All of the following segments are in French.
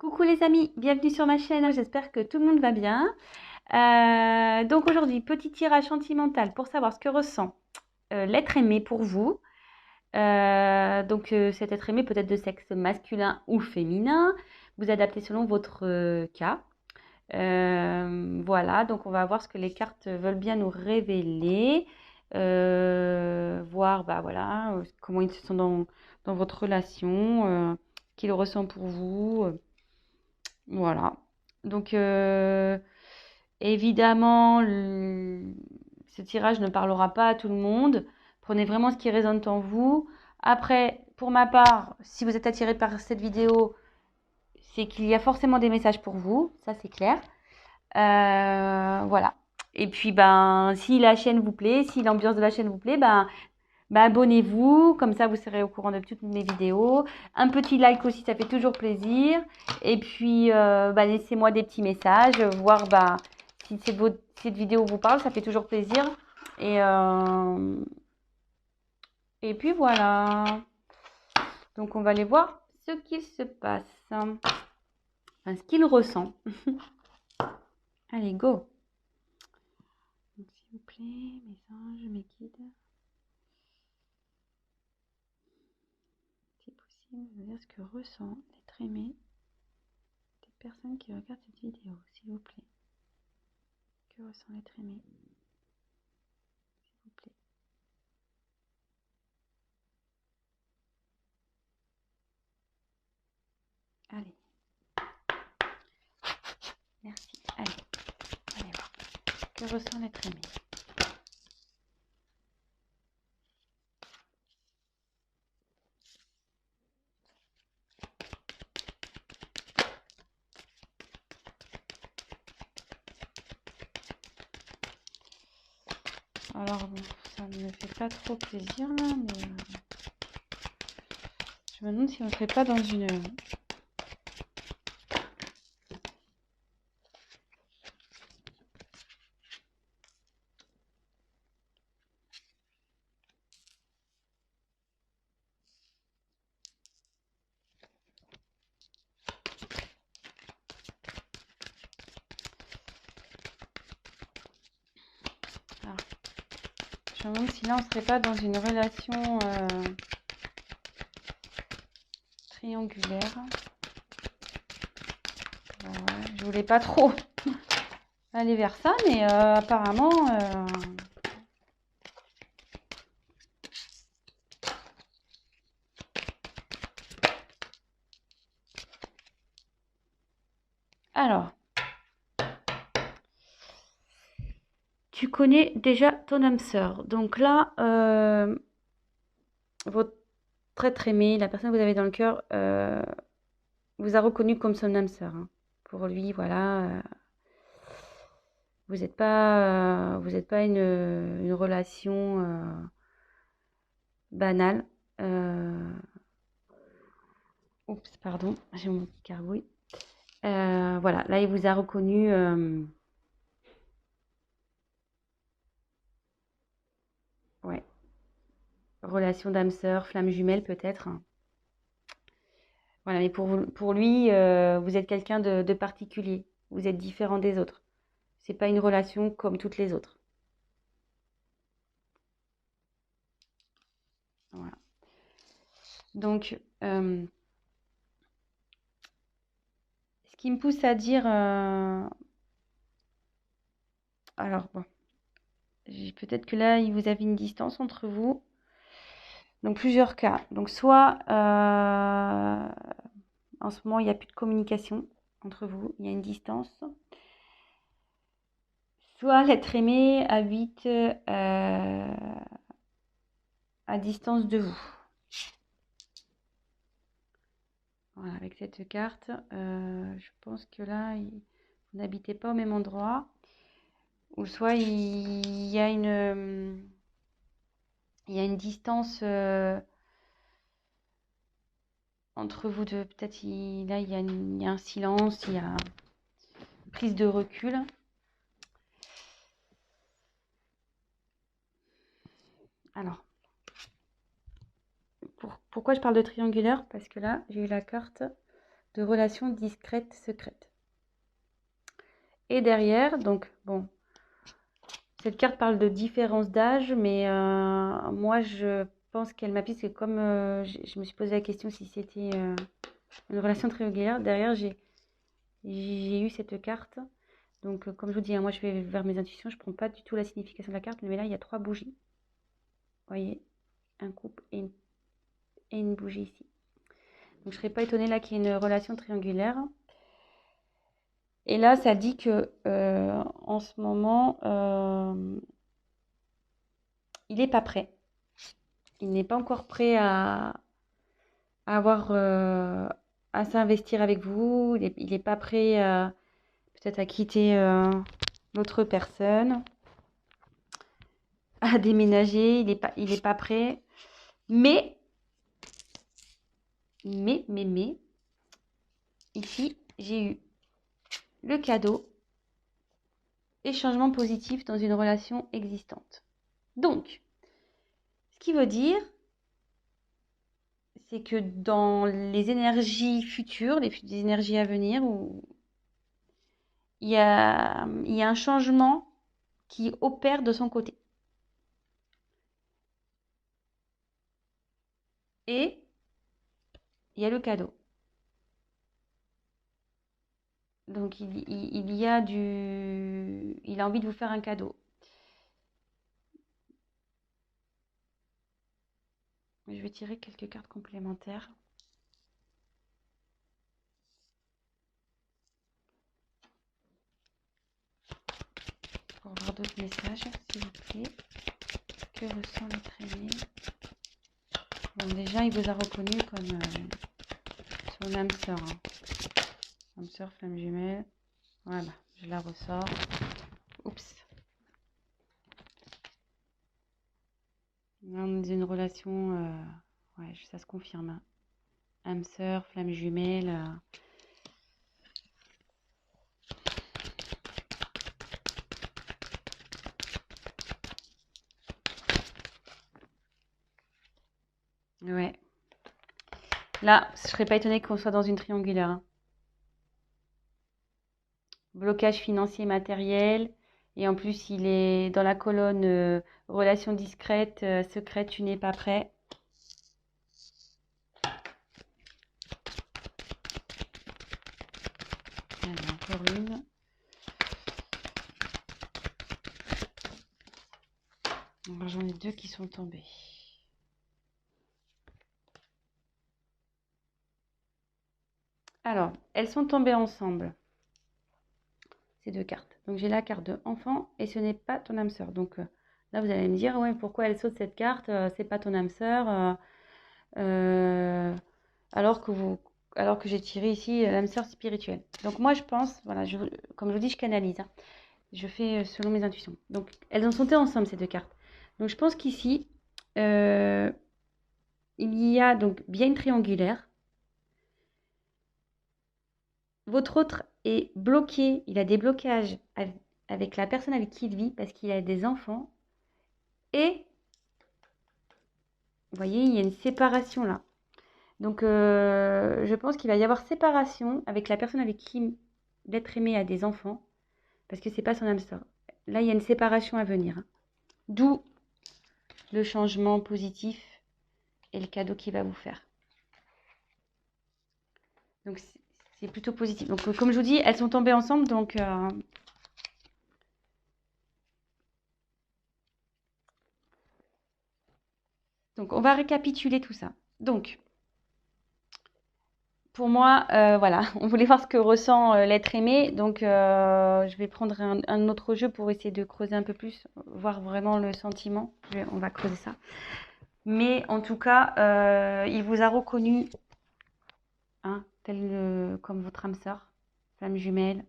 Coucou les amis, bienvenue sur ma chaîne, j'espère que tout le monde va bien. Donc aujourd'hui, petit tirage sentimental pour savoir ce que ressent l'être aimé pour vous. Cet être aimé peut être de sexe masculin ou féminin, vous adaptez selon votre cas. Voilà, donc on va voir ce que les cartes veulent bien nous révéler, voir bah, voilà, comment ils se sont dans votre relation, qu'il ressent pour vous. Voilà. Donc, évidemment, ce tirage ne parlera pas à tout le monde. Prenez vraiment ce qui résonne en vous. Après, pour ma part, si vous êtes attiré par cette vidéo, c'est qu'il y a forcément des messages pour vous. Ça, c'est clair. Voilà. Et puis, ben, si la chaîne vous plaît, si l'ambiance de la chaîne vous plaît, ben, abonnez-vous, comme ça vous serez au courant de toutes mes vidéos. Un petit like aussi, ça fait toujours plaisir. Et puis, laissez-moi des petits messages, voir si cette vidéo vous parle, ça fait toujours plaisir. Et, euh, et puis voilà. Donc on va aller voir ce qu'il se passe, enfin, ce qu'il ressent. Allez, go. S'il vous plaît, mes anges, mes guides. Si possible, me dire ce que ressent l'être aimé des personnes qui regardent cette vidéo, s'il vous plaît. Que ressent l'être aimé, s'il vous plaît. Allez. Merci. Allez voir. Que ressent l'être aimé? Alors bon, ça ne me fait pas trop plaisir là, mais je me demande si on ne serait pas dans une... Alors, je me demande si là on ne serait pas dans une relation triangulaire. Ouais, je voulais pas trop aller vers ça, mais apparemment... Alors, tu connais déjà ton âme sœur. Donc là, votre être aimé, la personne que vous avez dans le cœur, vous a reconnu comme son âme sœur, hein. Pour lui, voilà, vous êtes pas une relation banale. Oups, pardon, j'ai mon petit gargouille. Voilà, là, il vous a reconnu. Ouais, relation d'âme sœur, flamme jumelle peut-être. Voilà, mais pour lui, vous êtes quelqu'un de particulier. Vous êtes différent des autres. C'est pas une relation comme toutes les autres. Voilà. Donc, ce qui me pousse à dire, alors bon, peut-être que là, vous avez une distance entre vous. Donc, plusieurs cas. Donc, soit en ce moment, il n'y a plus de communication entre vous, il y a une distance. Soit l'être aimé habite à distance de vous. Voilà, avec cette carte, je pense que là, vous n'habitez pas au même endroit. Ou soit il y a une distance entre vous deux. Peut-être là, il y a un silence, il y a une prise de recul. Alors, pourquoi je parle de triangulaire? Parce que là, j'ai eu la carte de relations discrètes, secrètes. Et derrière, donc, bon, cette carte parle de différence d'âge, mais moi, je pense qu'elle m'appuie, parce que comme je me suis posé la question si c'était une relation triangulaire, derrière, j'ai eu cette carte. Donc, comme je vous dis, hein, moi, je vais vers mes intuitions, je ne prends pas du tout la signification de la carte, mais là, il y a 3 bougies. Vous voyez, un couple et une bougie ici. Donc, je ne serais pas étonnée là qu'il y ait une relation triangulaire. Et là, ça dit que en ce moment, il n'est pas prêt. Il n'est pas encore prêt à avoir, à s'investir avec vous. Il n'est pas prêt peut-être à quitter l'autre personne, à déménager. Il est pas prêt. Mais, ici, j'ai eu le cadeau et changement positif dans une relation existante. Donc, ce qui veut dire, c'est que dans les énergies futures, les énergies à venir, où il y a un changement qui opère de son côté. Et il y a le cadeau. Donc il a envie de vous faire un cadeau. Je vais tirer quelques cartes complémentaires. Pour voir d'autres messages, s'il vous plaît. Que ressent l'être aimé? Bon, déjà, il vous a reconnu comme son âme sœur. Hein. Âme sœur, flamme jumelle. Voilà, je la ressors. Oups. On est dans une relation, ouais, ça se confirme. Hein. Âme sœur, flamme jumelle. Ouais. Là, je serais pas étonnée qu'on soit dans une triangulaire. Hein. Blocage financier matériel. Et en plus, il est dans la colonne relation discrète, secrète, tu n'es pas prêt. Allez, encore une. Alors, j'en ai 2 qui sont tombés. Alors, elles sont tombées ensemble. Ces 2 cartes. Donc, j'ai la carte de enfant et ce n'est pas ton âme sœur. Donc, là, vous allez me dire, ouais, pourquoi elle saute cette carte? C'est pas ton âme sœur. Alors que j'ai tiré ici l'âme sœur spirituelle. Donc, moi, je pense, voilà, comme je vous dis, je canalise. Hein. Je fais selon mes intuitions. Donc, elles ont sauté ensemble, ces 2 cartes. Donc, je pense qu'ici, il y a donc bien une triangulaire. Votre autre est bloqué, il a des blocages avec la personne avec qui il vit parce qu'il a des enfants. Et, vous voyez, il y a une séparation là. Donc, je pense qu'il va y avoir séparation avec la personne avec qui l'être aimé a des enfants parce que c'est pas son âme sœur. Là, il y a une séparation à venir. Hein. D'où le changement positif et le cadeau qu'il va vous faire. Donc, c'est plutôt positif. Donc, comme je vous dis, elles sont tombées ensemble. Donc, on va récapituler tout ça. Donc, pour moi, voilà, on voulait voir ce que ressent l'être aimé. Donc, je vais prendre un autre jeu pour essayer de creuser un peu plus, voir vraiment le sentiment. On va creuser ça. Mais en tout cas, il vous a reconnu, hein, tel comme votre âme sœur, flamme jumelle.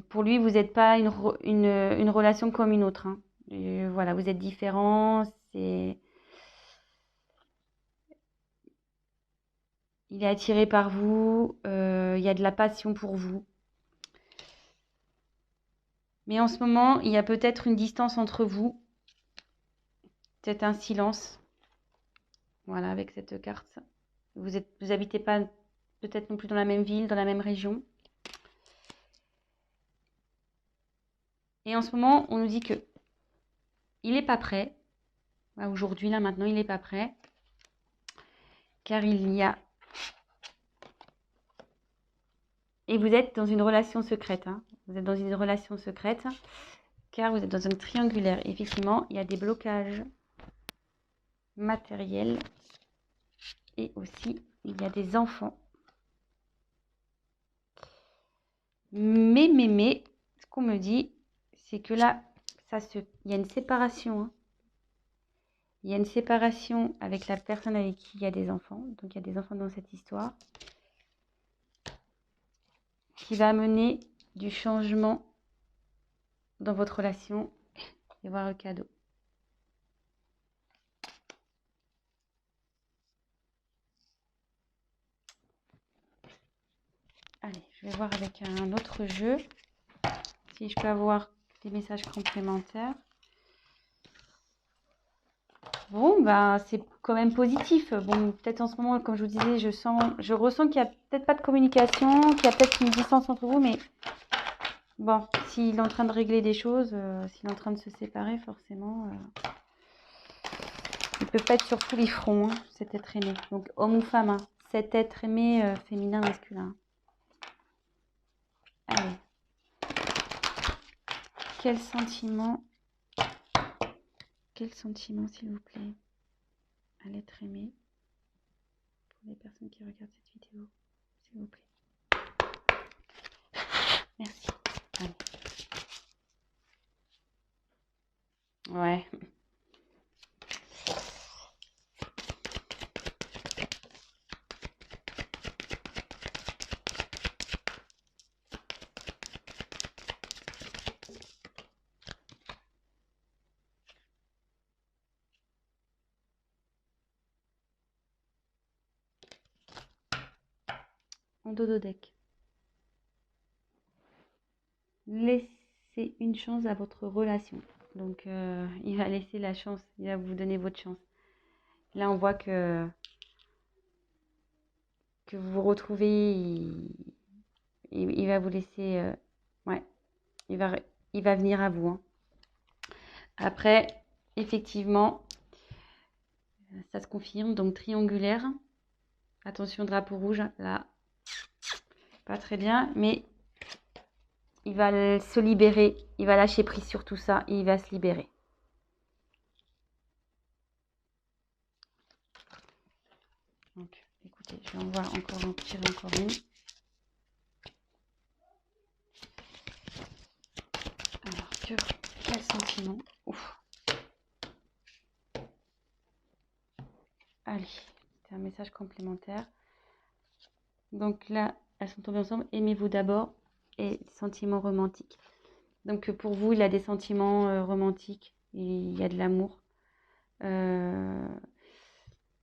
Pour lui, vous n'êtes pas une relation comme une autre. Hein. Voilà, vous êtes différents. Il est attiré par vous. Il y a de la passion pour vous. Mais en ce moment, il y a peut-être une distance entre vous. Peut-être un silence. Voilà, avec cette carte. Vous habitez pas peut-être non plus dans la même ville, dans la même région. Et en ce moment, on nous dit que il n'est pas prêt. Aujourd'hui, là, maintenant, il n'est pas prêt. Car il y a... Et vous êtes dans une relation secrète. Hein. Vous êtes dans une relation secrète. Car vous êtes dans un triangulaire. Effectivement, il y a des blocages matériels. Et aussi, il y a des enfants. Mais, ce qu'on me dit, c'est que là, il y a une séparation. Hein. Il y a une séparation avec la personne avec qui il y a des enfants. Donc, il y a des enfants dans cette histoire. Qui va amener du changement dans votre relation. Et voir le cadeau. Allez, je vais voir avec un autre jeu. Si je peux avoir des messages complémentaires. Bon, bah, c'est quand même positif. Bon, peut-être en ce moment, comme je vous disais, je ressens qu'il n'y a peut-être pas de communication, qu'il y a peut-être une distance entre vous, mais bon, s'il est en train de régler des choses, s'il est en train de se séparer, forcément, il peut pas être sur tous les fronts, hein, cet être aimé. Donc, homme ou femme, hein, cet être aimé féminin, masculin. Allez. Quel sentiment, s'il vous plaît, à l'être aimé pour les personnes qui regardent cette vidéo, s'il vous plaît. Merci. Allez. Ouais. En dodo deck. Laissez une chance à votre relation. Donc, il va laisser la chance, il va vous donner votre chance. Là, on voit que vous vous retrouvez, il va vous laisser... ouais, il va venir à vous. Hein. Après, effectivement, ça se confirme. Donc, triangulaire. Attention, drapeau rouge, là. Pas très bien, mais il va se libérer. Il va lâcher prise sur tout ça et il va se libérer. Donc, écoutez, je vais en tirer encore une. Alors, quel sentiment? Ouf. Allez, c'est un message complémentaire. Donc là, elles sont tombées ensemble. Aimez-vous d'abord et sentiments romantiques. Donc pour vous, il a des sentiments romantiques. Il y a de l'amour.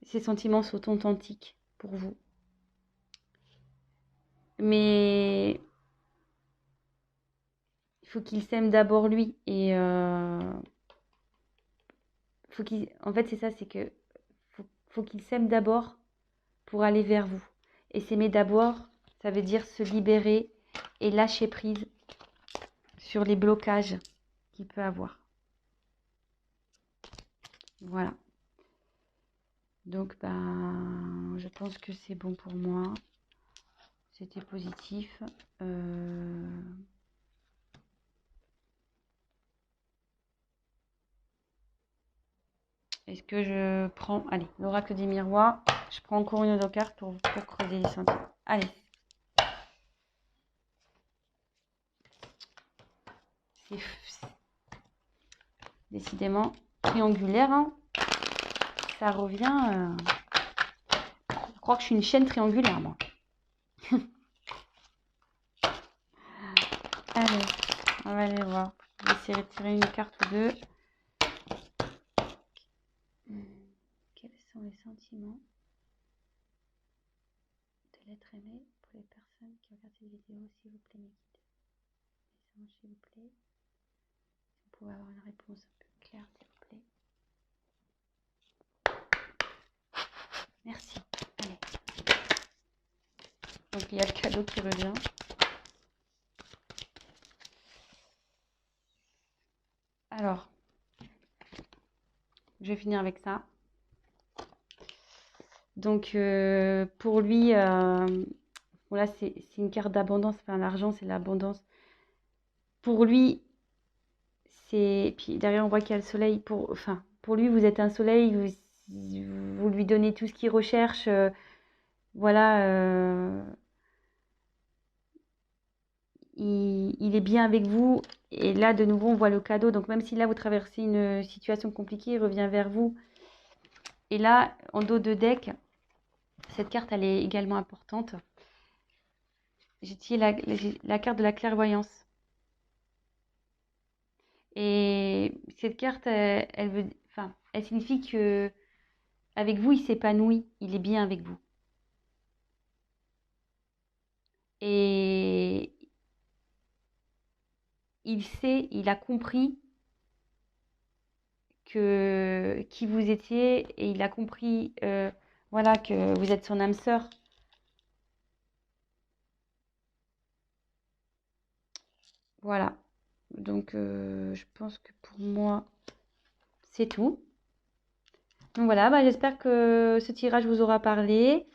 Ces sentiments sont authentiques pour vous. Mais il faut qu'il s'aime d'abord lui. Et en fait, c'est ça, c'est que faut qu'il s'aime d'abord pour aller vers vous. Et s'aimer d'abord, ça veut dire se libérer et lâcher prise sur les blocages qu'il peut avoir. Voilà. Donc, je pense que c'est bon pour moi. C'était positif. Est-ce que je prends... Allez, l'oracle des miroirs. Je prends encore une autre carte pour creuser les sentiments. Allez. C'est décidément triangulaire. Hein. Ça revient... Je crois que je suis une chaîne triangulaire, moi. Allez, on va aller voir. Je vais essayer de tirer une carte ou deux. Quels sont les sentiments de l'être aimé pour les personnes qui regardent cette vidéo, s'il vous plaît, mes guides. S'il vous plaît. Si vous pouvez avoir une réponse un peu claire, s'il vous plaît. Donc il y a le cadeau qui revient. Alors, je vais finir avec ça. Donc pour lui, voilà, c'est une carte d'abondance. Enfin, l'argent, c'est l'abondance. Pour lui, c'est. Puis derrière, on voit qu'il y a le soleil. Enfin, pour lui, vous êtes un soleil. Vous lui donnez tout ce qu'il recherche. Voilà. Il est bien avec vous. Et là, de nouveau, on voit le cadeau. Donc, même si là, vous traversez une situation compliquée, il revient vers vous. Et là, en dos de deck, cette carte, elle est également importante. J'ai tiré la carte de la clairvoyance. Et cette carte, elle signifie que avec vous, il s'épanouit. Il est bien avec vous. Et il sait, il a compris qui vous étiez et il a compris voilà, que vous êtes son âme sœur. Voilà. Donc, je pense que pour moi, c'est tout. Donc voilà, bah, j'espère que ce tirage vous aura parlé.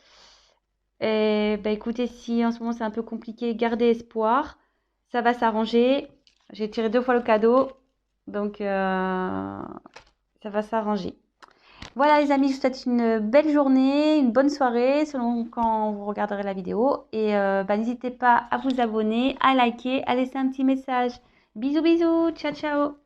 Et bah, écoutez, si en ce moment c'est un peu compliqué, gardez espoir. Ça va s'arranger. J'ai tiré 2 fois le cadeau. Donc, ça va s'arranger. Voilà les amis, je vous souhaite une belle journée, une bonne soirée selon quand vous regarderez la vidéo. Et bah, n'hésitez pas à vous abonner, à liker, à laisser un petit message. Bisous bisous, ciao ciao.